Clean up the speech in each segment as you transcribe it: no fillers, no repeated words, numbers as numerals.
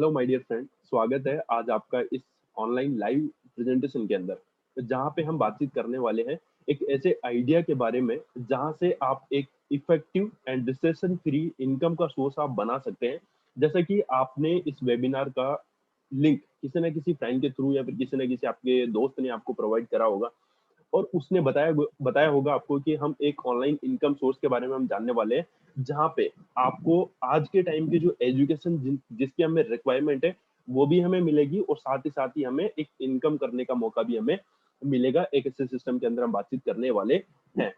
Hello my dear friend, स्वागत है आज आपका इस ऑनलाइन लाइव प्रेजेंटेशन के अंदर, जहां पे हम बातचीत करने वाले हैं एक ऐसे आइडिया के बारे में जहां से आप एक effective and distraction free income का सोर्स आप बना सकते हैं। जैसा कि आपने इस वेबिनार का लिंक किसी न किसी फ्रेंड के थ्रू या फिर किसी न किसी आपके दोस्त ने आपको प्रोवाइड करा होगा और उसने बताया होगा आपको कि हम एक ऑनलाइन इनकम सोर्स के बारे में हम जानने वाले हैं, जहाँ पे आपको आज के टाइम की जो एजुकेशन जिसकी हमें रिक्वायरमेंट है वो भी हमें मिलेगी और साथ ही हमें एक इनकम करने का मौका भी हमें मिलेगा। एक ऐसे सिस्टम के अंदर हम बातचीत करने वाले हैं।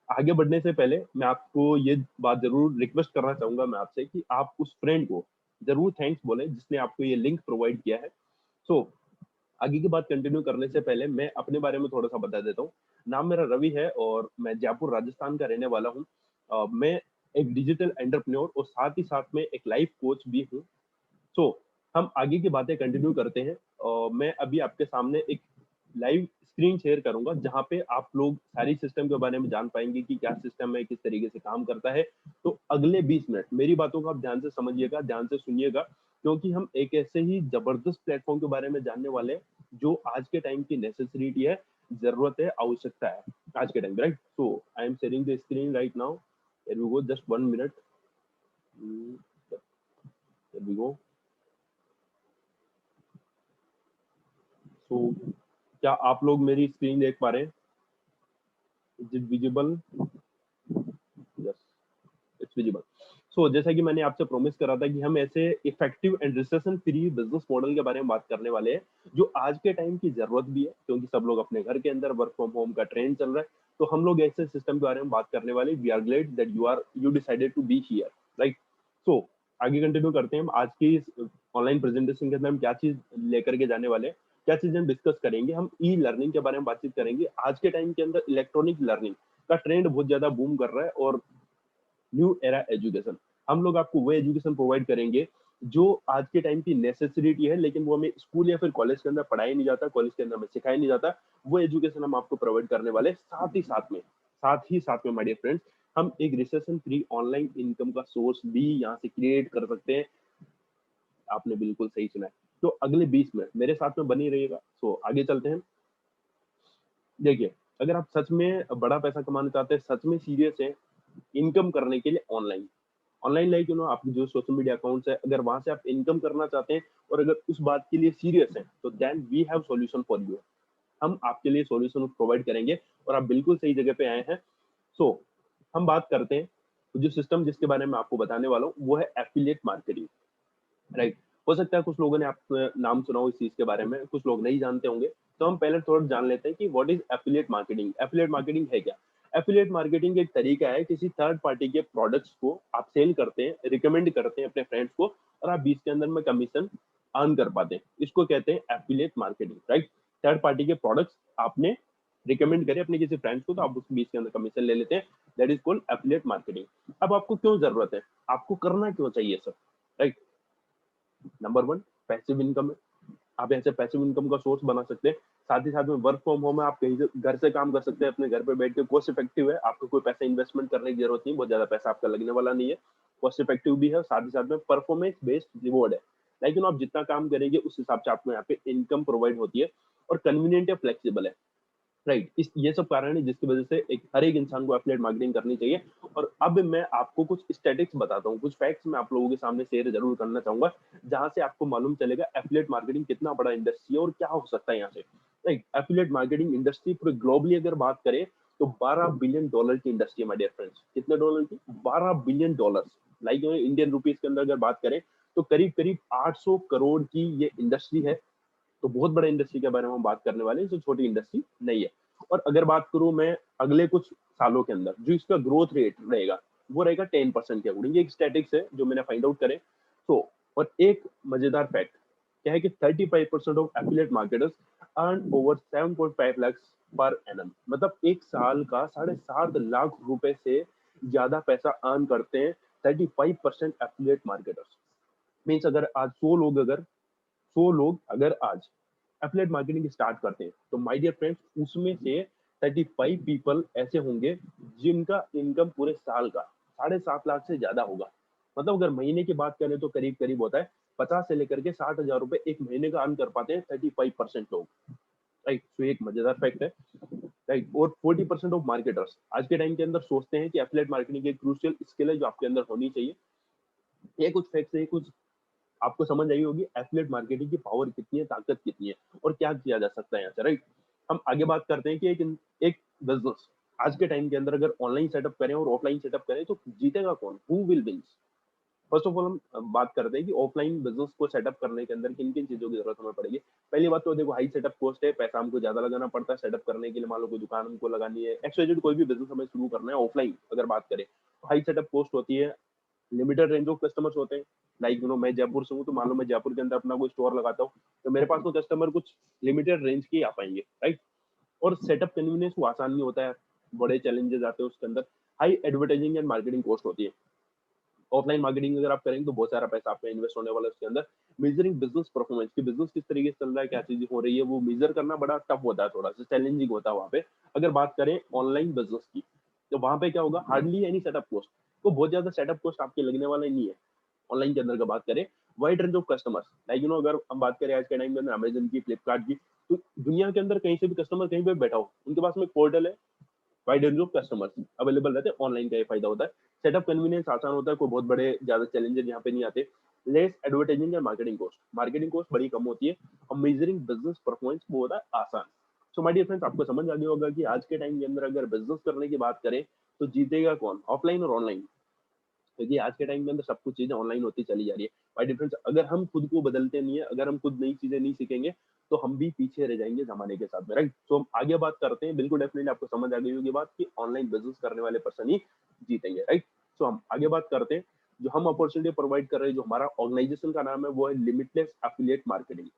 आगे बढ़ने से पहले मैं आपको ये बात जरूर रिक्वेस्ट करना चाहूंगा मैं आपसे कि आप उस फ्रेंड को जरूर थैंक्स बोले जिसने आपको ये लिंक प्रोवाइड किया है। सो आगे की बात कंटिन्यू करने से पहले मैं अपने बारे में थोड़ा सा बता देता हूँ। नाम मेरा रवि है और मैं जयपुर राजस्थान का रहने वाला हूँ। मैं एक डिजिटल एंटरप्रेन्योर और साथ ही साथ में एक लाइफ कोच भी हूँ। सो हम आगे की बातें कंटिन्यू करते हैं। मैं अभी आपके सामने एक लाइव स्क्रीन शेयर करूंगा जहां पे आप लोग सारी सिस्टम के बारे में जान पाएंगे कि क्या सिस्टम है, किस तरीके से काम करता है। तो अगले 20 मिनट मेरी बातों को आप ध्यान से समझिएगा, ध्यान से सुनिएगा, क्योंकि हम एक ऐसे ही जबरदस्त प्लेटफॉर्म के बारे में जानने वाले हैं जो आज के टाइम की नेसेसिटी है, जरूरत है, आवश्यकता है आज के time, right. So I am sharing the screen right now. Here we go, just 1 minute. Here we go. So क्या आप लोग मेरी स्क्रीन देख पा रहे हैं? Is it visible? Yes, it's visible. So जैसा कि मैंने आपसे प्रॉमिस करा था कि हम ऐसे effective and recession free business model के बारे में बात करने वाले हैं जो आज के टाइम की जरूरत भी है, क्योंकि सब लोग अपने घर के अंदर वर्क फ्रॉम होम का ट्रेंड चल रहा है। तो हम लोग ऐसे सिस्टम के बारे में बात करने वाले। We are glad that you decided to be here, right. So आगे कंटिन्यू करते हैं। हम आज की ऑनलाइन प्रेजेंटेशन के अंदर हम क्या चीज लेकर के जाने वाले हैं, क्या चीजें हम डिस्कस करेंगे। हम ई लर्निंग के बारे में बातचीत करेंगे। आज के टाइम के अंदर इलेक्ट्रॉनिक लर्निंग का ट्रेंड बहुत ज्यादा बूम कर रहा है और न्यू एरा एजुकेशन, हम लोग आपको वो एजुकेशन प्रोवाइड करेंगे जो आज के टाइम की नेसेसिटी है, लेकिन वो हमें स्कूल या फिर कॉलेज के अंदर पढ़ाया नहीं जाता, कॉलेज के अंदर हमें सिखाया नहीं जाता। वो एजुकेशन हम आपको प्रोवाइड करने वाले। साथ ही साथ में माय डियर फ्रेंड्स, हम एक रिसेशन फ्री ऑनलाइन इनकम का सोर्स भी यहाँ से क्रिएट कर सकते हैं। आपने बिल्कुल सही सुना है। तो अगले 20 मिनट मेरे साथ में बनी रहिएगा। आगे चलते हैं। देखिए, अगर आप सच में बड़ा पैसा कमाना चाहते हैं, सच में सीरियस है इनकम करने के लिए, ऑनलाइन ऑनलाइन लाइक आपकी जो सोशल मीडिया अकाउंट्स है, अगर वहां से आप इनकम करना चाहते हैं और अगर उस बात के लिए सीरियस हैं, तो then we have solution for you. हम आपके लिए सॉल्यूशन प्रोवाइड करेंगे और आप बिल्कुल सही जगह पे आए हैं। सो हम बात करते हैं। तो जो सिस्टम जिसके बारे में आपको बताने वाला हूँ वो है एफिलिएट मार्केटिंग, राइट। हो सकता है कुछ लोगों ने आप नाम सुना हो इस चीज के बारे में, कुछ लोग नहीं जानते होंगे। तो हम पहले थोड़ा जान लेते हैं कि what is affiliate marketing. Affiliate marketing है क्या? एफिलिएट मार्केटिंग एक तरीका है, किसी थर्ड पार्टी के प्रोडक्ट्स को आप सेल करते हैं, रिकमेंड करते हैं अपने फ्रेंड्स को और आप बीच के अंदर में कमीशन अर्न कर पाते हैं। इसको कहते हैं affiliate marketing, right. Third party के प्रोडक्ट्स आपने रिकमेंड करे अपने किसी फ्रेंड्स को, तो आप उस बीच के अंदर कमीशन ले लेते हैं। That is called affiliate marketing. अब आपको क्यों जरूरत है, आपको करना क्यों चाहिए sir, right. Number one, passive income है। आप ऐसे पैसिव इनकम का सोर्स बना सकते हैं। साथ ही साथ में वर्क फ्रॉम होम है, आप कहीं से घर से काम कर सकते हैं, अपने घर पे बैठ के। कॉस्ट इफेक्टिव है, आपको कोई पैसा इन्वेस्टमेंट करने की जरूरत नहीं, बहुत ज्यादा पैसा आपका लगने वाला नहीं है। कॉस्ट इफेक्टिव भी है, साथ ही साथ में परफॉर्मेंस बेस्ड रिवॉर्ड है। लेकिन आप जितना काम करेंगे उस हिसाब से आपको यहाँ पे इनकम प्रोवाइड होती है। और कन्वीनियंट है, फ्लेक्सिबल है, राइट। इस ये सब कारण है जिसकी वजह से एक हर एक इंसान को एफिलिएट मार्केटिंग करनी चाहिए। और अब मैं आपको कुछ स्टैटिस्टिक्स बताता हूँ, कुछ फैक्ट्स मैं आप लोगों के सामने शेयर जरूर करना चाहूंगा, जहां से आपको मालूम चलेगा एफिलिएट मार्केटिंग कितना बड़ा इंडस्ट्री है और क्या हो सकता है यहाँ से, राइट। एफिलिएट मार्केटिंग इंडस्ट्री पूरे ग्लोबली अगर बात करें तो $12 बिलियन की इंडस्ट्री है माय डियर फ्रेंड्स। कितने डॉलर की? $12 बिलियन। लाइक इंडियन रुपीज के अंदर अगर बात करें तो करीब करीब 800 करोड़ की ये इंडस्ट्री है। तो बहुत बड़े इंडस्ट्री के बारे में हम बात करने वाले हैं, जो छोटी इंडस्ट्री नहीं है। और अगर बात करूं मैं अगले कुछ सालों के अंदर जो इसका ग्रोथ रेट रहेगा वो रहेगा 10% के अकॉर्डिंग। एक स्टैटिक्स है जो मैंने फाइंड आउट करे। तो और एक मजेदार फैक्ट क्या है कि 35% of affiliate marketers earn over 7.5 lakh per annum. मतलब एक साल का 7.5 लाख रुपए से ज्यादा पैसा अर्न करते हैं 35% एफिलिएट मार्केटर्स। मीन्स अगर आज 100 लोग अगर आज एफिलिएट मार्केटिंग स्टार्ट करते हैं तो माय डियर फ्रेंड्स उसमें से 35 पीपल ऐसे होंगे जिनका इनकम पूरे साल का 7.5 लाख से ज्यादा होगा। मतलब अगर महीने की बात करें तो करीब करीब होता है 50 से लेकर के 60,000 रुपए एक महीने का अर्न कर पाते हैं 35% लोग, राइट। तो एक मजेदार फैक्ट है, राइट। और 40% ऑफ मार्केटर्स आज के टाइम के अंदर सोचते हैं कि एफिलिएट मार्केटिंग एक क्रूशियल स्किल है जो आपके अंदर होनी चाहिए। ये कुछ फैक्ट्स है, कुछ आपको समझ आई होगी एफिलिएट मार्केटिंग की पावर कितनी है, ताकत कितनी है और क्या किया जा सकता है यहाँ से, राइट। हम आगे बात करते हैं कि एक बिजनेस आज के टाइम के अंदर अगर ऑनलाइन सेटअप करें और ऑफलाइन सेटअप करें तो जीतेगा कौन, who will wins. First of all हम बात करते हैं कि ऑफलाइन बिजनेस को सेटअप करने के अंदर किन किन चीजों की जरूरत हमें पड़ेगी। पहली बात तो देखो हाई सेटअप कॉस्ट है, पैसा हमको ज्यादा लगाना पड़ता है सेटअप करने के लिए। मान लो कोई दुकान हमको लगानी है, एक्सवाइजेड कोई भी बिजनेस हमें शुरू करना है ऑफलाइन अगर बात करें तो हाई सेटअप कॉस्ट होती है। लिमिटेड रेंज ऑफ कस्टमर्स होते हैं, लाइक मैं जयपुर से हूँ तो मान लो मैं जयपुर के अंदर अपना कोई स्टोर लगाता हूँ तो मेरे पास तो कस्टमर कुछ लिमिटेड रेंज के ही आ पाएंगे, राइट। और सेटअप कन्वीनियंस वो आसान नहीं होता है, बड़े चैलेंजेस आते हैं उसके अंदर। High advertising and marketing cost होती है। ऑफलाइन मार्केटिंग अगर आप करेंगे तो बहुत सारा पैसा आपका इन्वेस्ट होने वाला है उसके अंदर। मेजरिंग बिजनेस परफॉर्मेंस की, बिजनेस किस तरीके से चल रहा है, क्या चीजें हो रही है, वो मेजर करना बड़ा टफ होता है, थोड़ा सा चैलेंजिंग होता है वहाँ पे। अगर बात करें ऑनलाइन बिजनेस की तो वहाँ पे क्या होगा, हार्डली एनी सेटअप कॉस्ट, तो बहुत ज्यादा सेटअप कॉस्ट आपके लगने वाला नहीं है। ऑनलाइन के अंदर का बात करें, wide range of customers, like अगर हम बात करें आज के टाइम के अंदर अमेजन की, फ्लिपकार्ट की, तो दुनिया के अंदर कहीं से भी कस्टमर कहीं पे बैठा हो उनके पास में एक पोर्टल है, wide range of customers available रहते हैं। ऑनलाइन का ये फायदा होता है, सेटअप कन्वीनियंस आसान होता है, कोई बहुत बड़े ज्यादा चैलेंजेस यहाँ पे नहीं आते। लेस एडवर्टाइजिंग या मार्केटिंग कॉस्ट बड़ी कम होती है और मेजरिंग बिजनेस परफॉर्मेंस वो होता है आसान। सो माय डियर फ्रेंड्स, आपको समझ आ गया होगा कि आज के टाइम के अंदर अगर बिजनेस करने की बात करें तो जीतेगा कौन, ऑफलाइन और ऑनलाइन। क्योंकि आज के टाइम के अंदर सब कुछ चीजें ऑनलाइन होती चली जा रही है। बाय डिफरेंस अगर हम खुद को बदलते नहीं है, अगर हम खुद नई चीजें नहीं सीखेंगे तो हम भी पीछे रह जाएंगे जमाने के साथ में, राइट। तो हम आगे बात करते हैं, बिल्कुल डेफिनेटली आपको समझ आ गई होगी बात कि ऑनलाइन बिजनेस करने वाले पर्सन ही जीतेंगे, राइट। तो हम आगे बात करते हैं, जो हम अपॉर्चुनिटी प्रोवाइड कर रहे हैं, जो हमारा ऑर्गेनाइजेशन का नाम है वो है limitless affiliate marketing,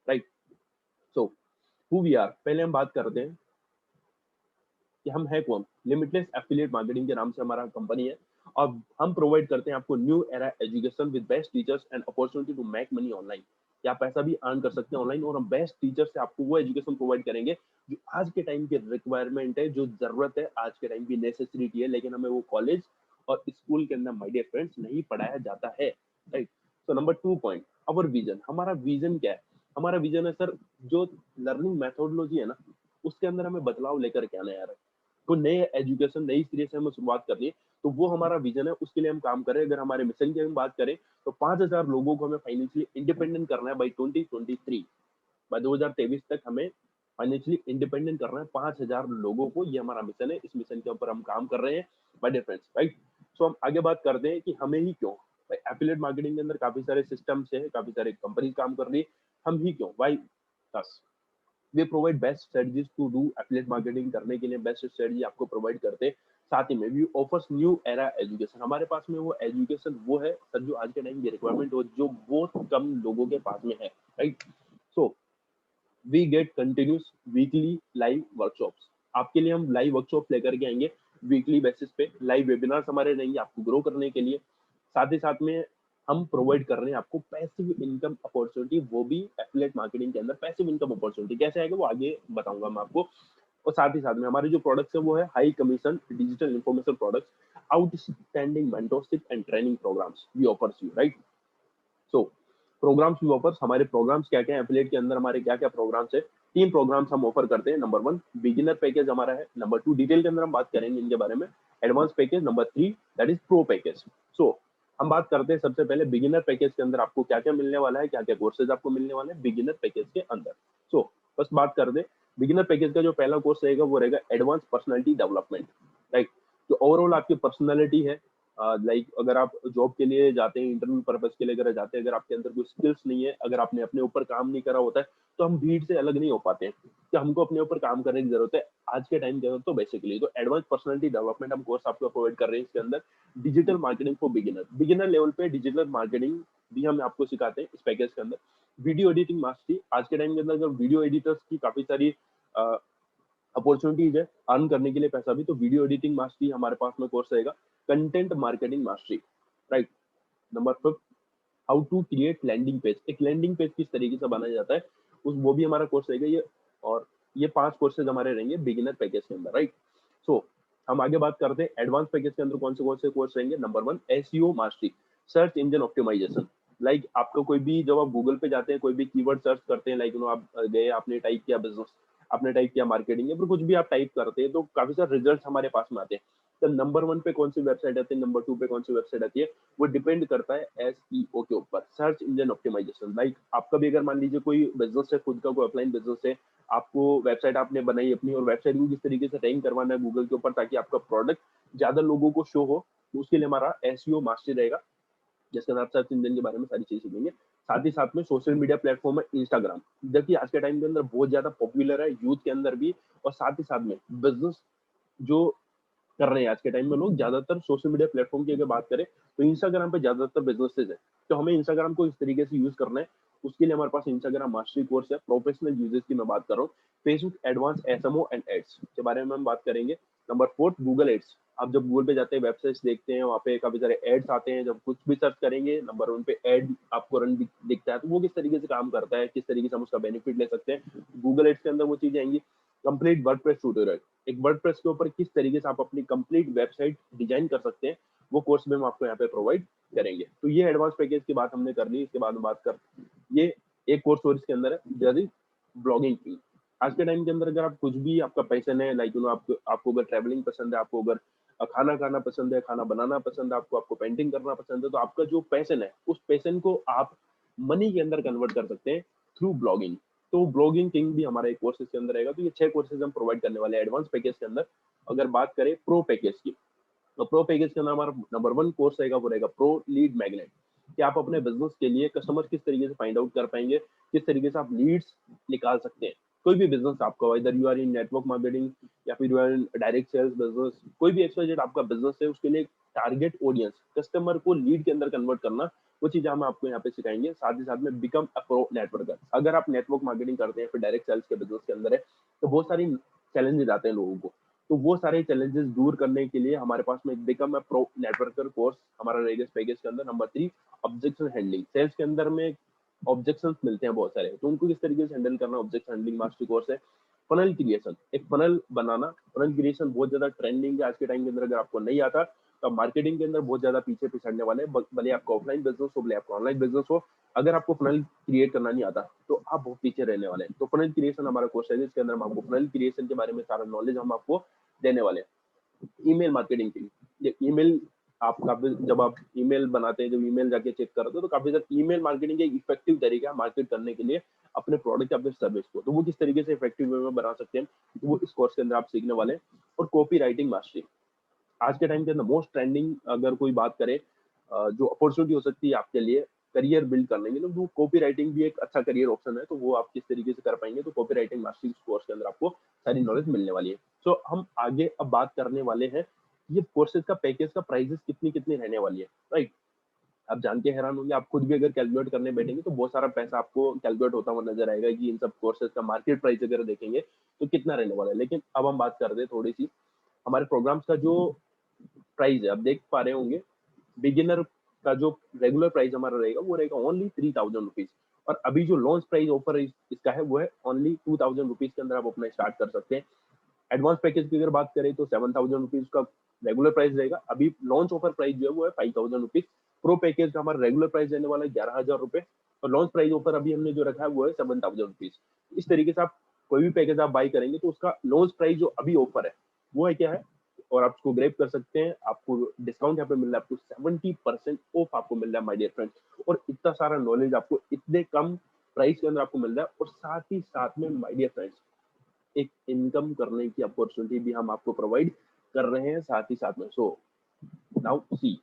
right. So who we are, पहले हम बात करते हैं कि हम है कौन। लिमिटलेस एफिलिएट मार्केटिंग के नाम से हमारा कंपनी है और हम प्रोवाइड करते हैं आपको new era education with best teachers and opportunity to make money online, कि आप पैसा भी अर्न कर सकते हैं ऑनलाइन और हम बेस्ट टीचर से आपको वो एजुकेशन प्रोवाइड करेंगे जो आज के टाइम की रिक्वायरमेंट है, जो जरूरत है आज के टाइम की नेसेसिटी है, लेकिन हमें वो कॉलेज और स्कूल के अंदर माय डियर फ्रेंड्स नहीं पढ़ाया जाता है, राइट। तो नंबर 2 पॉइंट, अवर विजन। हमारा विजन क्या है, हमारा विजन है सर, जो लर्निंग मेथोडोलॉजी है ना उसके अंदर हमें बदलाव लेकर के आना है यार। तो नए एजुकेशन नई सिरे से हमें शुरुआत करनी है, तो वो हमारा विजन है, उसके लिए हम काम कर रहे हैं। अगर हमारे मिशन की हम बात करें तो 5,000 लोगों को हमें फाइनेंशियली इंडिपेंडेंट करना है बाई 2023, बाय 2023 तक हमें फाइनेंशियली इंडिपेंडेंट करना है 5,000 लोगों को, ये हमारा मिशन है। इस मिशन के ऊपर हम काम कर रहे हैं माय डियर फ्रेंड्स, राइट। सो हम आगे बात करते हैं कि हमें ही क्यों, भाई एफिलिएट मार्केटिंग के अंदर काफी सारे सिस्टम्स है, काफी सारे कंपनी काम कर रही है, हम ही क्यों, वाई दस। They provide best strategies to do affiliate marketing करने के लिए बेस्ट स्ट्रेटजी आपको प्रोवाइड करते हैं। साथ ही में we offers new era education, हमारे पास में वो एजुकेशन वो है सर जो आज के टाइम की रिक्वायरमेंट हो, जो बहुत कम लोगों के पास में है, right. So we get continuous weekly live workshops, आपके लिए हम लाइव वर्कशॉप लेकर के आएंगे वीकली बेसिस पे, लाइव वेबिनार्स हमारे रहेंगे आपको ग्रो करने के लिए। साथ ही साथ में हम प्रोवाइड कर रहे हैं आपको पैसिव इनकम अपॉर्चुनिटी, वो भी एफिलिएट मार्केटिंग के अंदर पैसिव इनकम अपॉर्चुनिटी कैसे आएगा वो आगे बताऊंगा मैं आपको। और साथ ही साथ में हमारे जो प्रोडक्ट्स है वो है high commission digital information products, outstanding mentorship and training programmes we offers you, right. So programmes we offers, हमारे प्रोग्राम्स क्या क्या है एफिलिएट के अंदर, हमारे क्या क्या प्रोग्राम्स है। 3 प्रोग्राम्स हम ऑफर करते हैं। नंबर 1 बिगिनर पैकेज हमारा है, नंबर 2 डिटेल के अंदर हम बात करेंगे इनके बारे में, advance package, number 3 that is pro package. So हम बात करते हैं सबसे पहले बिगिनर पैकेज के अंदर आपको क्या क्या मिलने वाला है, क्या क्या कोर्सेज आपको मिलने वाले हैं बिगिनर पैकेज के अंदर। सो बस बात कर दे, बिगिनर पैकेज का जो पहला कोर्स रहेगा वो रहेगा एडवांस पर्सनैलिटी डेवलपमेंट, राइट। जो ओवरऑल आपकी पर्सनैलिटी है, लाइक अगर आप जॉब के लिए जाते हैं, इंटरव्यू पर्पज के लिए अगर जाते हैं, अगर आपके अंदर कोई स्किल्स नहीं है, अगर आपने अपने ऊपर काम नहीं करा होता है तो हम भीड़ से अलग नहीं हो पाते हैं, तो हमको अपने ऊपर काम करने की जरूरत है आज के टाइम के अंदर। तो बेसिकली तो एडवांस पर्सनैलिटी डेवलपमेंट हम कोर्स आपको प्रोवाइड कर रहे हैं इसके अंदर। Digital marketing for beginner, beginner level पे डिजिटल मार्केटिंग भी हम आपको सिखाते हैं इस पैकेज के अंदर। वीडियो एडिटिंग मास्टरी, आज के टाइम के अंदर अगर वीडियो एडिटर्स की काफी सारी अपॉर्चुनिटीज है अर्न करने के लिए पैसा भी, तो वीडियो एडिटिंग मास्टरी हमारे पास में कोर्स रहेगा। Content marketing mastery, right. Number 5 how to create landing page, एक लैंडिंग पेज किस तरीके से बनाया जाता है उस वो भी हमारा कोर्स रहेगा ये। और ये 5 कोर्सेज हमारे रहेंगे बिगिनर पैकेज के अंदर, राइट। सो हम आगे बात करते हैं एडवांस पैकेज के अंदर कौन से कोर्स रहेंगे। Number 1 SEO mastery, search engine optimisation, like आपका कोई भी, जब आप गूगल पे जाते हैं कोई भी कीवर्ड सर्च करते हैं, लाइक आप गए, आपने टाइप किया बिजनेस, आपने टाइप किया मार्केटिंग, या फिर कुछ भी आप टाइप करते हैं, तो काफी सारे रिजल्ट हमारे पास में आते हैं। तो नंबर 1 पे कौन सी वेबसाइट आती है, नंबर 2 पे कौन सी वेबसाइट आती है, वो डिपेंड करता है एसईओ के ऊपर, सर्च इंजन ऑप्टिमाइजेशन। लाइक आपका भी अगर मान लीजिए कोई बिजनेस है, खुद का कोई ऑफलाइन बिजनेस है, आपको वेबसाइट आपने बनाई अपनी, और वेबसाइट को किस तरीके से रैंक करवाना है गूगल के ऊपर ताकि आपका प्रोडक्ट ज्यादा लोगों को शो हो, तो उसके लिए हमारा एसईओ मास्टर रहेगा, जिसके अंदर आप सर्च इंजन के बारे में सारी चीज सीखेंगे। साथ ही साथ में सोशल मीडिया प्लेटफॉर्म है इंस्टाग्राम, जो कि आज के टाइम के अंदर बहुत ज्यादा पॉपुलर है यूथ के अंदर भी, और साथ ही साथ में बिजनेस जो कर रहे हैं आज के टाइम में लोग, ज्यादातर सोशल मीडिया प्लेटफॉर्म की अगर बात करें तो इंस्टाग्राम पे ज्यादातर बिजनेसेस है। तो हमें इंस्टाग्राम को इस तरीके से यूज करना है, उसके लिए हमारे पास इंस्टाग्राम मास्टरी कोर्स है। प्रोफेशनल यूजेस की मैं बात कर रहा हूँ, Facebook advance SMO and ads के बारे में हम बात करेंगे। नंबर 4 गूगल एड्स, आप जब गूगल पे जाते हैं, वेबसाइट्स देखते हैं, वहाँ पे काफी सारे एड्स आते हैं, जब कुछ भी सर्च करेंगे नंबर 1 पे एड आपको रन दिखता है, तो वो किस तरीके से काम करता है, किस तरीके से हम उसका बेनिफिट ले सकते हैं, गूगल एड्स के अंदर वो चीजें आएंगी। कंप्लीट वर्डप्रेस ट्यूटोरियल, एक वर्डप्रेस के ऊपर किस तरीके से आप अपनी कंप्लीट वेबसाइट डिजाइन कर सकते हैं, वो कोर्स में हम आपको यहाँ पे प्रोवाइड करेंगे। तो ये एडवांस पैकेज की बात हमने कर ली। इसके बाद हम बात कर, ये एक कोर्स और इसके अंदर है, जैसे ब्लॉगिंग की। आज के टाइम के अंदर अगर आप कुछ भी आपका पैशन है, लाइक आपको अगर ट्रैवलिंग पसंद है, आपको अगर खाना खाना पसंद है, खाना बनाना पसंद है, आपको पेंटिंग करना पसंद है, तो आपका जो पैशन है उस पैशन को आप मनी के अंदर कन्वर्ट कर सकते हैं थ्रू ब्लॉगिंग। तो ब्लॉगिंग किंग भी हमारा एक कोर्स इसके अंदर रहेगा। तो ये 6 कोर्सेज हम प्रोवाइड करने वाले हैं एडवांस पैकेज के अंदर। अगर बात करें प्रो पैकेज की, तो प्रो पैकेज के अंदर हमारा नंबर 1 कोर्स रहेगा, वो रहेगा प्रो लीड मैग्नेट, कि आप अपने बिजनेस के लिए कस्टमर किस तरीके से फाइंड आउट कर पाएंगे, किस तरीके से आप लीड्स निकाल सकते हैं। कोई भी बिजनेस आपका, इधर you are in network marketing या फिर you are in direct sales business, कोई भी एक्सवाइजेड आपका बिजनेस है, उसके लिए टारगेट ऑडियंस कस्टमर को लीड के अंदर कन्वर्ट करना, वो चीजें हम आपको यहाँ पे सिखाएंगे। साथ ही साथ में बिकम अ प्रो नेटवर्कर, अगर आप नेटवर्क मार्केटिंग करते हैं फिर डायरेक्ट सेल्स के बिजनेस के अंदर है, तो बहुत सारी चैलेंजेस आते हैं लोगों को, तो वो सारे चैलेंजेस दूर करने के लिए हमारे पास में एक become a pro networker course हमारा रहेगा इस पैकेज के अंदर। नंबर 3 ऑब्जेक्शन हैंडलिंग, सेल्स के अंदर में ऑब्जेक्शंस मिलते हैं बहुत सारे, तो उनको किस तरीके से हैंडल करना, ऑब्जेक्शन हैंडलिंग मास्टर कोर्स है। फनल क्रिएशन, एक फनल बनाना, फनल क्रिएशन बहुत ज्यादा ट्रेंडिंग है आज के टाइम के अंदर। अगर आपको नहीं आता तो आप मार्केटिंग के अंदर बहुत ज्यादा पीछे पिछड़ने वाले हैं, भले आपका ऑफलाइन बिजनेस हो, भले आपका ऑनलाइन बिजनेस हो, अगर आपको फनल क्रिएट करना नहीं आता तो आप बहुत पीछे रहने वाले हैं। तो फनल क्रिएशन हमारा कोर्स है, जिसके अंदर हम आपको फनल क्रिएशन के बारे में सारा नॉलेज हम आपको देने वाले हैं। ईमेल मार्केटिंग के लिए, ईमेल आप काफी, जब आप ईमेल बनाते हैं, जब ईमेल जाके चेक करते हो, तो काफी ज्यादा ईमेल मार्केटिंग एक इफेक्टिव तरीका है मार्केट करने के लिए अपने प्रोडक्ट या अपने सर्विस को, तो वो किस तरीके से इफेक्टिव वे में बना सकते हैं, तो वो इस कोर्स के अंदर आप सीखने वाले हैं। और कॉपी राइटिंग मास्टरी, आज के टाइम के अंदर मोस्ट ट्रेंडिंग अगर कोई बात करे, जो अपॉर्चुनिटी हो सकती है आपके लिए करियर बिल्ड करने के लिए, वो कॉपी राइटिंग भी एक अच्छा करियर ऑप्शन है, तो वो आप किस तरीके से कर पाएंगे, तो कॉपी राइटिंग मास्टरी कोर्स के अंदर आपको सारी नॉलेज मिलने वाली है। सो हम आगे अब बात करने वाले हैं, ये कोर्सेज का पैकेज का प्राइजेस कितनी कितनी रहने वाली है, राइट। आप जान के हैरान होंगे, आप खुद भी अगर कैलकुलेट करने बैठेंगे तो बहुत सारा पैसा आपको कैलकुलेट होता हुआ नजर आएगा कि इन सब कोर्सेज का मार्केट प्राइस अगर देखेंगे तो कितना रहने वाला है। लेकिन अब हम बात करते हैं थोड़ी सी हमारे प्रोग्राम्स का जो प्राइस है, आप देख पा रहे होंगे, बिगिनर का जो रेगुलर प्राइस हमारा रहेगा वो रहेगा ओनली 3000 रुपीज, और अभी जो लॉन्च प्राइस ऑफर इसका है वो है ओनली 2000 रुपीज के अंदर आप अपना स्टार्ट कर सकते हैं। एडवांस पैकेज की अगर बात करें तो 7000 रुपीज का रेगुलर प्राइस रहेगा, अभी लॉन्च ऑफर प्राइस जो है वो है 5000 रुपीज। प्रो पैकेज का हमारा रेगुलर प्राइस रहने वाला है 11,000 रुपए, और लॉन्च प्राइस ऑफर अभी हमने जो रखा है वो है 7000 रुपीज। इस तरीके से आप कोई भी पैकेज आप बाई करेंगे तो उसका लॉन्च प्राइस जो अभी ऑफर है वो है क्या है, और आप उसको ग्रैब कर सकते हैं। आपको डिस्काउंट यहाँ पे मिल रहा है, आपको 70% ऑफ आपको मिल रहा है माय डियर फ्रेंड्स, और इतना सारा नॉलेज आपको इतने कम प्राइस के अंदर आपको मिल रहा है, और साथ ही साथ में माय डियर फ्रेंड्स एक इनकम करने की अपॉर्चुनिटी भी हम आपको प्रोवाइड कर रहे हैं साथ ही साथ में। सो नाउ सी,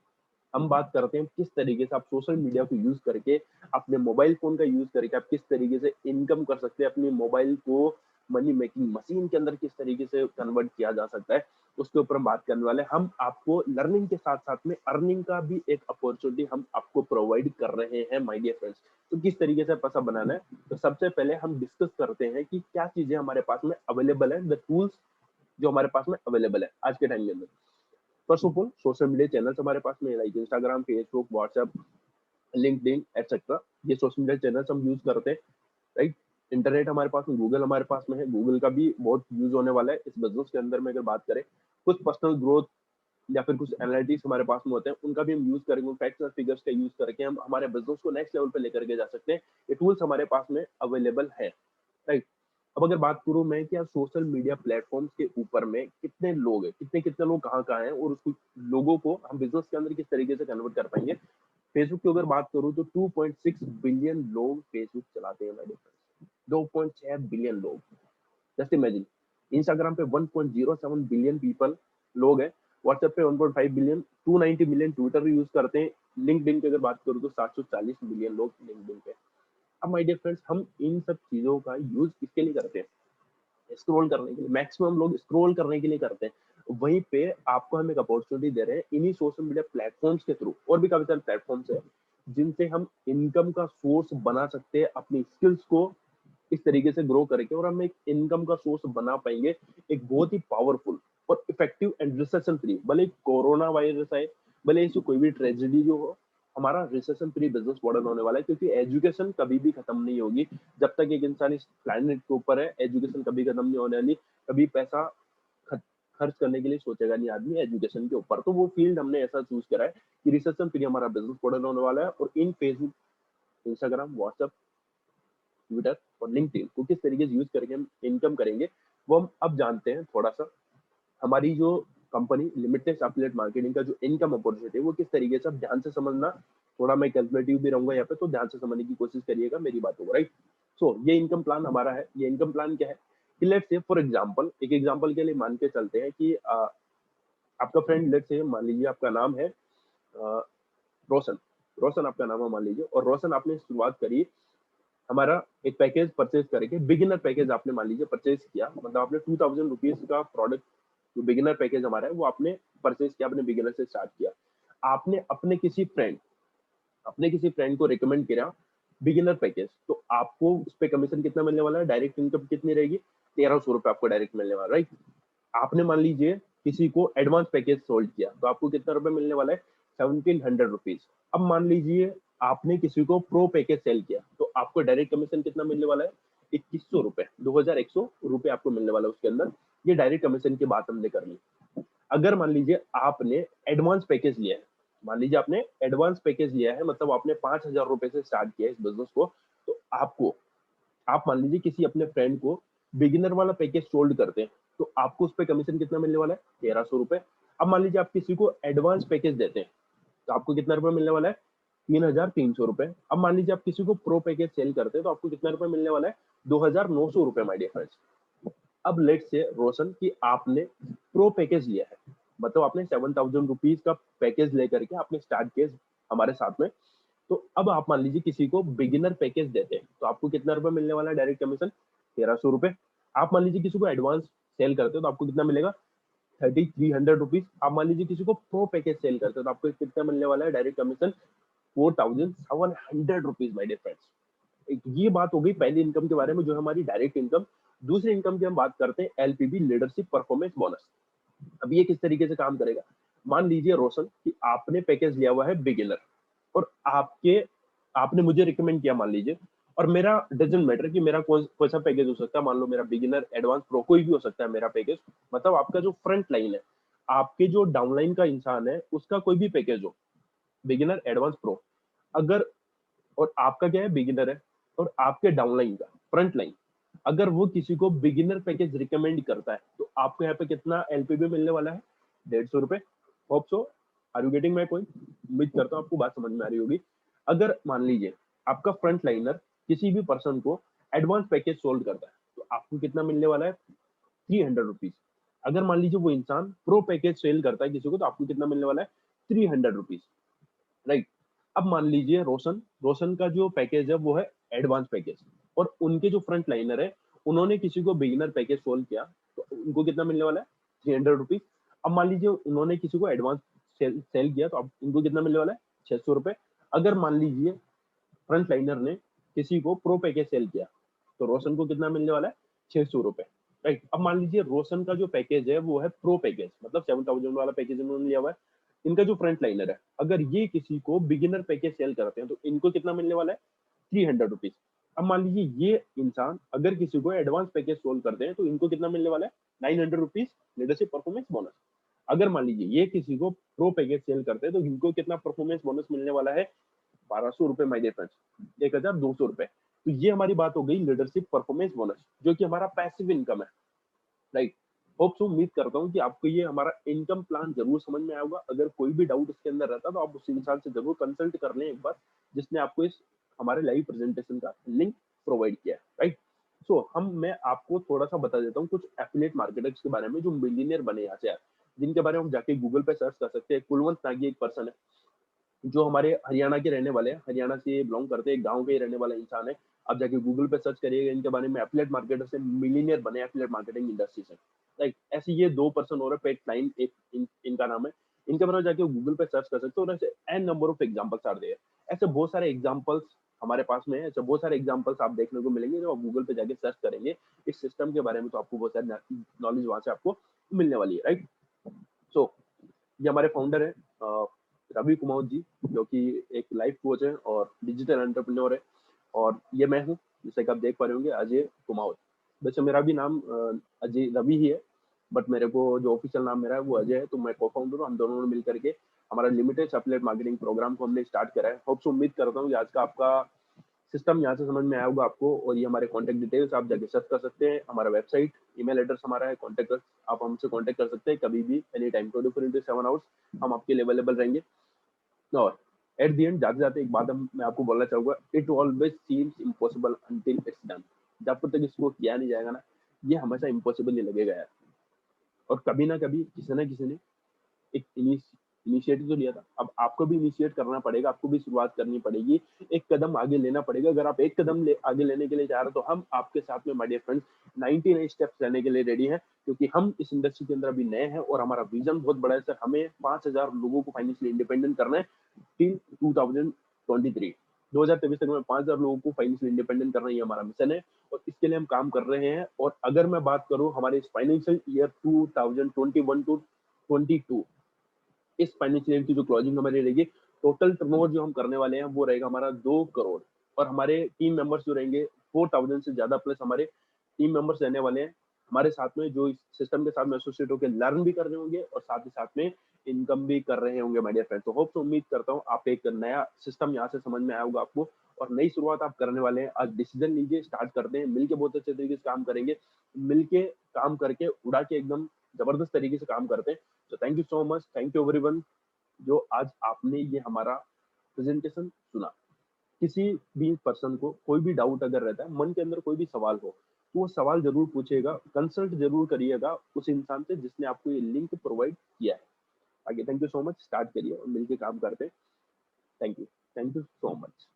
हम बात करते हैं किस तरीके से आप सोशल मीडिया को यूज करके, अपने मोबाइल फोन का यूज करके आप किस तरीके से इनकम कर सकते हैं, अपने मोबाइल को मनी मेकिंग मशीन के अंदर किस तरीके से कन्वर्ट किया जा सकता है, उसके ऊपर हम बात करने वाले हैं। हम आपको लर्निंग के साथ साथ में अर्निंग का भी एक अपॉर्चुनिटी हम आपको प्रोवाइड कर रहे हैं माय डियर फ्रेंड्स। तो किस तरीके से पैसा बनाना है, तो सबसे पहले हम डिस्कस करते हैं कि क्या चीजें हमारे पास में अवेलेबल है, द टूल्स जो हमारे पास में अवेलेबल है आज के टाइम के अंदर। First of all social media channels हमारे पास में like Instagram, Facebook, WhatsApp, LinkedIn etcetera, ये सोशल मीडिया चैनल्स हम यूज करते हैं, राइट। इंटरनेट हमारे पास में, गूगल हमारे पास में है, गूगल का भी बहुत यूज होने वाला है इस बिजनेस के अंदर में। अगर बात करें कुछ पर्सनल ग्रोथ या फिर कुछ एनालिटिक्स हमारे पास में होते हैं, उनका भी हम यूज करेंगे, फैक्ट्स और फिगर्स का यूज करके हम हमारे बिजनेस को नेक्स्ट लेवल पे लेकर के जा सकते हैं। ये टूल्स हमारे पास में अवेलेबल है, राइट। अब अगर बात करूं मैं कि सोशल मीडिया प्लेटफॉर्म्स के ऊपर में कितने लोग हैं, कितने कितने लोग कहाँ हैं, और उसको लोगों को हम बिजनेस के अंदर किस तरीके से कन्वर्ट कर पाएंगे। फेसबुक की अगर बात करूं तो 2.6 बिलियन लोग फेसबुक चलाते हैं मेरे फ्रेंड्स, 2.6 बिलियन लोग, जस्ट इमेजिन। इंस्टाग्राम पे 1.07 बिलियन पीपल लोग हैं, व्हाट्सएप पे 1.5 बिलियन, 290 मिलियन ट्विटर यूज करते हैं, लिंक्डइन की अगर बात करूँ तो 740 मिलियन लोग लिंक्डइन पे। अब माय डियर फ्रेंड्स, हम इन सब चीजों का यूज किसके लिए करते हैं? स्क्रॉल करने के लिए, मैक्सिमम लोग स्क्रॉल करने के लिए करते हैं। वहीं पे आपको हम एक अपॉर्चुनिटी दे रहे हैं इन्हीं सोशल मीडिया प्लेटफॉर्म्स के थ्रू, और भी काफी सारे प्लेटफॉर्म्स है जिनसे हम इनकम का सोर्स बना सकते हैं, अपनी स्किल्स को इस तरीके से ग्रो करके, और हम एक इनकम का सोर्स बना पाएंगे, एक बहुत ही पावरफुल और इफेक्टिव एंड रिसेशन फ्री। भले कोरोना वायरस आए, भले ऐसी कोई भी ट्रेजेडी जो हो, हमारा रिसेशन फ्री बिजनेस मॉडल होने वाला है, क्योंकि एजुकेशन कभी भी खत्म नहीं होगी। जब तक एक इंसान इस प्लैनेट के ऊपर है, एजुकेशन कभी खत्म नहीं होने वाली। कभी पैसा खर्च करने के लिए सोचेगा नहीं आदमी एजुकेशन के ऊपर। तो वो फील्ड हमने ऐसा चूज करा है कि रिसेशन फ्री हमारा बिजनेस मॉडल होने वाला है, और in Facebook, Instagram, WhatsApp, Twitter और लिंक्डइन को किस तरीके से यूज करके हम इनकम करेंगे, वो हम अब जानते हैं थोड़ा सा। हमारी जो कंपनी लिमिटलेस एफिलिएट मार्केटिंग का जो इनकम अपॉर्चुनिटी है वो किस तरीके से, आप ध्यान से समझना। थोड़ा मैं कैलकुलेटिव भी रहूंगा यहाँ पे, तो ध्यान से समझने की कोशिश करिएगा मेरी बातों को, राइट। सो ये इनकम प्लान हमारा है। ये इनकम प्लान क्या है कि लेट्स से फॉर एग्जांपल, एक एग्जांपल के लिए मान के चलते हैं कि आपका फ्रेंड, लेट्स से मान लीजिए आपका नाम है रोशन। रोशन आपका नाम है मान लीजिए, और रोशन आपने शुरुआत करी हमारा एक पैकेज परचेज करके, बिगिनर पैकेज आपने मान लीजिए परचेज किया, मतलब आपने 2000 रुपीज का प्रोडक्ट, जो बिगिनर पैकेज हमारा है वो आपने परचेज किया, आपने बिगिनर से स्टार्ट किया। आपने अपने किसी फ्रेंड को रिकमेंड किया बिगिनर पैकेज, तो आपको उस पर कमीशन कितना मिलने वाला है, डायरेक्ट इनकम कितनी रहेगी, 1300 रुपए आपको डायरेक्ट मिलने वाला है, राइट। आपने मान लीजिए किसी को एडवांस पैकेज सोल्ड किया, तो आपको कितना रुपए मिलने वाला है, 1700 रुपीज। अब मान लीजिए आपने किसी को प्रो पैकेज सेल किया, तो आपको डायरेक्ट कमीशन कितना मिलने वाला है, 2100 रुपए, 2100 रुपए आपको मिलने वाला है उसके अंदर। ये डायरेक्ट कमीशन की बात हमने कर ली। अगर मान लीजिए आपने एडवांस पैकेज लिया है, मान लीजिए आपने एडवांस पैकेज लिया है, मतलब आपने 5000 रुपए से स्टार्ट किया है इस बिजनेस को, तो आप मान लीजिए किसी अपने फ्रेंड को बिगिनर वाला पैकेज सोल्ड करते हैं, तो आपको उस पर कमीशन कितना मिलने वाला है, 1300 रुपए। अब मान लीजिए आप किसी को एडवांस पैकेज देते हैं, तो आपको कितना रुपए मिलने वाला है, 3300 रुपए। अब मान लीजिए आप किसी को प्रो पैकेज सेल करते हैं, तो आपको कितना रुपए मिलने वाला है, 2900 रुपए, माय डियर फ्रेंड्स। अब लेट से रोशन कि आपने प्रो पैकेज लिया है, मतलब आपने 7000 रुपीज का पैकेज लेकर के आपने स्टार्ट किया हमारे साथ में। तो अब आप मान लीजिए किसी को बिगिनर पैकेज देते हैं, तो आपको कितना रुपए मिलने वाला है, डायरेक्ट कमीशन 1300 रुपए। आप मान लीजिए किसी को एडवांस सेल करते हो, तो आपको कितना मिलेगा, 3300 रुपीज। आप मान लीजिए किसी को प्रो पैकेज सेल करते हो, तो आपको कितना मिलने वाला है, direct commission 4700 rupees, my dear friends. ये बात हो गई पहली इनकम के बारे में, जो हमारी डायरेक्ट इनकम। दूसरी इनकम की हम बात करते हैं, एलपीबी, लीडरशिप परफॉर्मेंस बोनस। अब ये किस तरीके से काम करेगा, मान लीजिए रोशन कि आपने पैकेज लिया हुआ है बिगिनर, और आपने मुझे रिकमेंड किया मान लीजिए, और मेरा डजंट मैटर कि मेरा कौन सा पैकेज हो सकता है, मान लो मेरा बिगिनर, एडवांस, प्रो, कोई भी हो सकता है मेरा पैकेज। मतलब आपका जो फ्रंट लाइन है, आपके जो डाउनलाइन का इंसान है, उसका कोई भी पैकेज हो, बिगिनर, एडवांस, प्रो, अगर, और आपका क्या है, बिगिनर है, और आपके डाउनलाइन का फ्रंट लाइन, अगर वो किसी को बिगिनर पैकेज रिकमेंड करता है, तो आपको यहाँ पे कितना एलपीबी मिलने वाला है, 150 रुपए। Hope so are you getting my point. उम्मीद करता हूँ आपको बात समझ में आ रही होगी। अगर मान लीजिए आपका फ्रंट लाइनर किसी भी पर्सन को एडवांस पैकेज सोल्व करता है, तो आपको कितना मिलने वाला है, 300 रुपीज। अगर मान लीजिए वो इंसान प्रो पैकेज सेल करता है किसी को, तो आपको कितना मिलने वाला है, 300 रुपीज, राइट। अब मान लीजिए रोशन रोशन का जो पैकेज है वो है एडवांस पैकेज, और उनके जो फ्रंट लाइनर है उन्होंने किसी को बिगिनर पैकेज सोल्व किया, तो उनको कितना मिलने वाला है, 300 रुपीज। अब मान लीजिए उन्होंने किसी को एडवांस सेल किया, तो अब उनको कितना मिलने वाला है, 600 रुपए। अगर मान लीजिए फ्रंट लाइनर ने किसी को प्रो पैकेज सेल किया, तो रोशन को कितना मिलने वाला है, 600 रुपए, राइट। अब मान लीजिए रोशन का जो पैकेज है वो है प्रो पैकेज, मतलब 7000 वाला पैकेज उन्होंने लिया हुआ है। इनका जो फ्रंट लाइनर है, अगर ये किसी को बिगिनर पैकेज सेल करते हैं, तो इनको कितना मिलने वाला है, 300 रुपीज। अब मान लीजिए ये इंसान अगर किसी को एडवांस पैकेज सोल्व करते हैं, तो इनको कितना मिलने वाला है, 900 रुपीज लीडरशिप परफॉर्मेंस बोनस। अगर मान लीजिए ये किसी को प्रो पैकेज सेल करते हैं तो इनको कितना परफॉर्मेंस बोनस मिलने वाला है, 1200 रुपए माय डियर फ्रेंड्स, 1200 रुपए। तो ये हमारी बात हो गई लीडरशिप परफॉर्मेंस बोनस, जो कि हमारा पैसिव इनकम है, राइट। होप सो, उम्मीद करता हूँ कि आपको ये हमारा इनकम प्लान जरूर समझ में आया होगा। अगर कोई भी डाउट इसके अंदर रहता तो आप उस इंसान से जरूर कंसल्ट कर लें एक बार, जिसने आपको इस हमारे लाइव प्रेजेंटेशन का लिंक प्रोवाइड किया है, राइट। सो मैं आपको थोड़ा सा बता देता हूँ कुछ एफिलिएट मार्केटर्स के बारे में जो मिलियनियर बने यहाँ से यार, जिनके बारे में हम जाके गूगल पे सर्च कर सकते हैं। कुलवंत नागी एक पर्सन है जो हमारे हरियाणा के रहने वाले हैं, हरियाणा से बिलोंग करते हैं, एक गांव के ही रहने वाला इंसान है। आप जाके गूगल पे सर्च करिएगा इनके बारे में, एफिलिएट मार्केटर से मिलियनियर बने एफिलिएट मार्केटिंग इंडस्ट्री से, लाइक ऐसे ये 2 पर्सन और पेट क्लाइन एक इनका नाम है। इनके बारे में जाके गूगल पे सर्च कर सकते हो और ऐसे an number of examples are there. ऐसे बहुत सारे एग्जांपल्स हमारे पास में है, ऐसे बहुत सारे एग्जांपल्स आप देखने को मिलेंगे जब आप गूगल पे जाके सर्च करेंगे इस सिस्टम के बारे में, तो आपको बहुत सारी नॉलेज वहां से आपको मिलने वाली है, राइट। सो ये हमारे फाउंडर है रवि कुमार जी, जो कि एक लाइफ कोच है और डिजिटल एंटरप्रेन्योर है। और ये मैं हूँ, जैसे कि आप देख पा रहे होंगे, अजय कुमार। वैसे मेरा भी नाम अजय रवि ही है, बट मेरे को जो ऑफिशियल नाम मेरा है वो अजय है। तो मैं को फाउंडर हूँ, हम दोनों ने मिलकर के हमारा लिमिटेड एफिलिएट मार्केटिंग प्रोग्राम को हमने स्टार्ट करा है। होप सो, उम्मीद करता हूँ कि आज का आपका सिस्टम यहाँ से समझ में आया होगा आपको। और ये हमारे कॉन्टैक्ट डिटेल्स आप जाके सर्च कर सकते हैं, हमारा वेबसाइट, ईमेल एड्रेस हमारा है, कॉन्टैक्ट आप हमसे कॉन्टैक्ट कर सकते हैं कभी भी, एनी टाइम, 24/7 आवर्स हम आपके लिए अवेलेबल रहेंगे। और एट द एंड जाते जाते एक बात मैं आपको बोलना चाहूंगा, it always seems impossible until it's done. जब तक इसको किया नहीं जाएगा ना, ये हमेशा इम्पॉसिबल ही लगेगा यार। और कभी ना कभी किसी ना किसी ने एक इनिशिएटिव तो लिया था, अब आपको भी इनिशिएट करना पड़ेगा, आपको भी शुरुआत करनी पड़ेगी, एक कदम आगे लेना पड़ेगा। अगर आप एक कदम आगे लेने के लिए जा रहे हो तो हम आपके साथ में माय डियर फ्रेंड्स 99 स्टेप्स लेने के लिए रेडी हैं, क्योंकि हम इस इंडस्ट्री के अंदर अभी नए हैं और हमारा विजन बहुत बड़ा है सर। हमें 5000 लोगों को फाइनेंशियली इंडिपेंडेंट करना है टिल 2023, 2023 तक में 5000 लोगों को फाइनेंशियल इंडिपेंडेंट करना, ये हमारा मिशन है और इसके लिए हम काम कर रहे हैं। और अगर मैं बात करूं हमारे इस फाइनेंशियल ईयर 2021 टू 22, इस फाइनेंशियल ईयर की जो क्लोजिंग हमारी रहेगी, टोटल टर्नओवर जो हम करने वाले हैं वो रहेगा हमारा 2 करोड़। और हमारे टीम मेंबर्स जो रहेंगे 4000 से ज्यादा प्लस हमारे टीम मेंबर्स रहने वाले हैं हमारे साथ में, जो इस सिस्टम के साथ में एसोसिएट होकर लर्न भी कर रहे होंगे और साथ ही साथ में इनकम भी कर रहे होंगे माय डियर फ्रेंड। तो होप तो उम्मीद करता हूँ आप एक नया सिस्टम यहाँ से समझ में आया होगा आपको और नई शुरुआत आप करने वाले हैं। आज डिसीजन लीजिए, स्टार्ट करते हैं मिलके, बहुत अच्छे तरीके से काम करेंगे, मिलके काम करके उड़ा के एकदम जबरदस्त तरीके से काम करते हैं। तो thank you so much, thank you everyone जो आज आपने ये हमारा प्रेजेंटेशन सुना। किसी भी पर्सन को कोई भी डाउट अगर रहता है, मन के अंदर कोई भी सवाल हो, तो वो सवाल जरूर पूछेगा, कंसल्ट जरूर करिएगा उस इंसान से जिसने आपको ये लिंक प्रोवाइड किया है। आगे thank you so much, start करिए और मिलके काम करते हैं। Thank you so much.